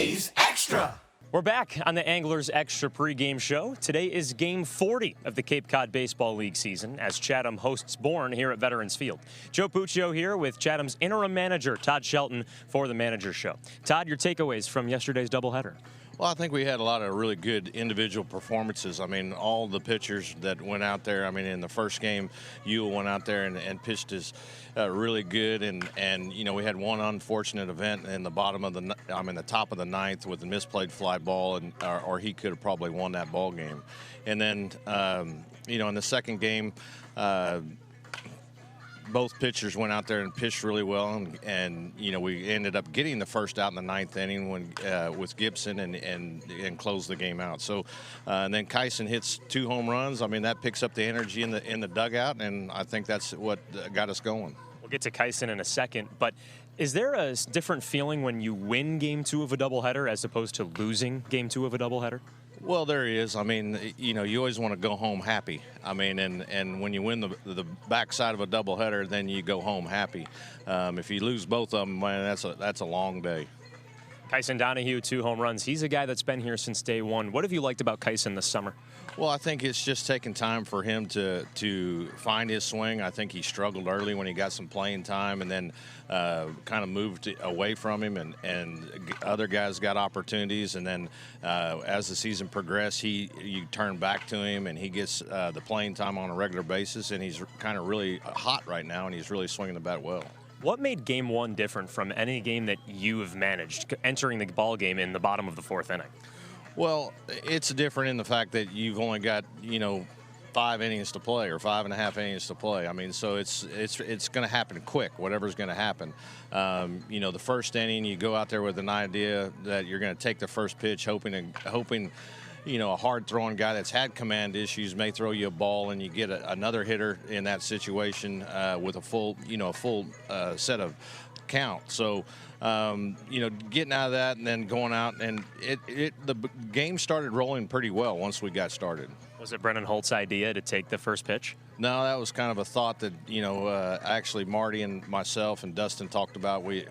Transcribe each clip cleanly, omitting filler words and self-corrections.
A's Extra. We're back on the Anglers Extra pregame show. Today is Game 40 of the Cape Cod Baseball League season as Chatham hosts Bourne here at Veterans Field. Joe Puccio here with Chatham's interim manager, Todd Shelton, for the Manager Show. Todd, your takeaways from yesterday's doubleheader? Well, I think we had a lot of really good individual performances. I mean, all the pitchers that went out there, I mean, in the first game, Ewell went out there and pitched his really good. And you know, we had one unfortunate event in the bottom of the top of the ninth with a misplayed fly ball, and or he could have probably won that ball game. And then, you know, in the second game, both pitchers went out there and pitched really well, and you know, we ended up getting the first out in the ninth inning when with Gibson and closed the game out. So and then Kyson hits 2 home runs. I mean, that picks up the energy in the dugout, and I think that's what got us going. We'll get to Kyson in a second, but is there a different feeling when you win Game 2 of a doubleheader as opposed to losing Game 2 of a doubleheader? Well, there is. I mean, you know, you always want to go home happy. I mean, and when you win the backside of a doubleheader, then you go home happy. If you lose both of them, man, that's a long day. Kyson Donahue, 2 home runs. He's a guy that's been here since day one. What have you liked about Kyson this summer? Well, I think it's just taking time for him to find his swing. I think he struggled early when he got some playing time, and then kind of moved away from him, and other guys got opportunities. And then as the season progressed, you turn back to him, and he gets the playing time on a regular basis, and he's kind of really hot right now, and he's really swinging the bat well. What made Game 1 different from any game that you have managed, entering the ball game in the bottom of the 4th inning? Well, it's different in the fact that you've only got, you know, 5 innings to play, or 5.5 innings to play. I mean, so it's going to happen quick, whatever's going to happen. You know, the first inning, you go out there with an idea that you're going to take the first pitch, hoping, you know, a hard-throwing guy that's had command issues may throw you a ball, and you get another hitter in that situation with a full set of count. So, you know, getting out of that and then going out, and the game started rolling pretty well once we got started. Was it Brennan Holt's idea to take the first pitch? No, that was kind of a thought that, you know, actually Marty and myself and Dustin talked about. We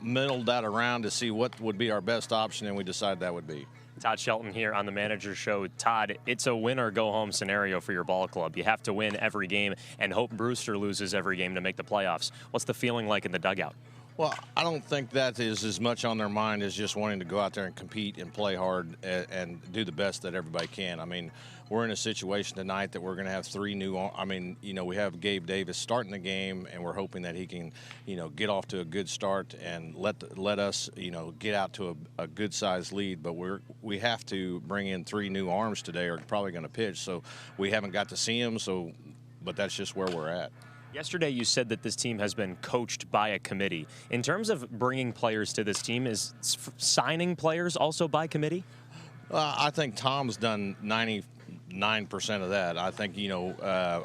middled that around to see what would be our best option, and we decided that would be. Todd Shelton here on the Manager Show. Todd, it's a win-or-go-home scenario for your ball club. You have to win every game and hope Brewster loses every game to make the playoffs. What's the feeling like in the dugout? Well, I don't think that is as much on their mind as just wanting to go out there and compete and play hard and do the best that everybody can. I mean, we're in a situation tonight that we're going to have 3 new. I mean, you know, we have Gabe Davis starting the game, and we're hoping that he can, you know, get off to a good start and let us, you know, get out to a good-sized lead. But we have to bring in 3 new arms today, or probably going to pitch. So we haven't got to see them. So, but that's just where we're at. Yesterday, you said that this team has been coached by a committee. In terms of bringing players to this team, is signing players also by committee? I think Tom's done 99% of that. I think, you know,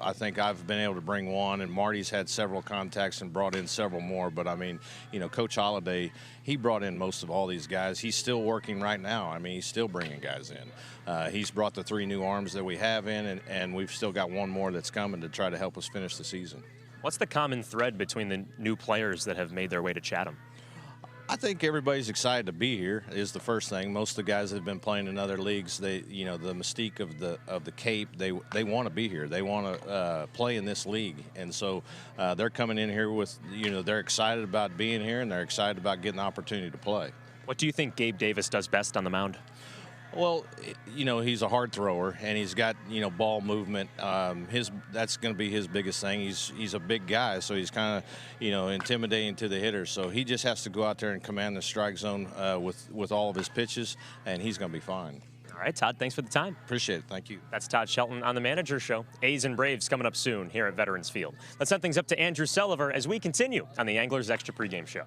I think I've been able to bring one, and Marty's had several contacts and brought in several more. But, I mean, you know, Coach Holliday, he brought in most of all these guys. He's still working right now. I mean, he's still bringing guys in. He's brought the 3 new arms that we have in, and we've still got 1 more that's coming to try to help us finish the season. What's the common thread between the new players that have made their way to Chatham? I think everybody's excited to be here is the first thing. Most of the guys that have been playing in other leagues, you know, the mystique of the Cape, they want to be here. They want to play in this league, and so they're coming in here with, you know, they're excited about being here, and they're excited about getting the opportunity to play. What do you think Gabe Davis does best on the mound? Well, you know, he's a hard thrower, and he's got, you know, ball movement. That's going to be his biggest thing. He's a big guy, so he's kind of, you know, intimidating to the hitters. So he just has to go out there and command the strike zone with all of his pitches, and he's going to be fine. All right, Todd, thanks for the time. Appreciate it. Thank you. That's Todd Shelton on the Manager Show. A's and Braves coming up soon here at Veterans Field. Let's send things up to Andrew Sullivan as we continue on the Anglers Extra pregame show.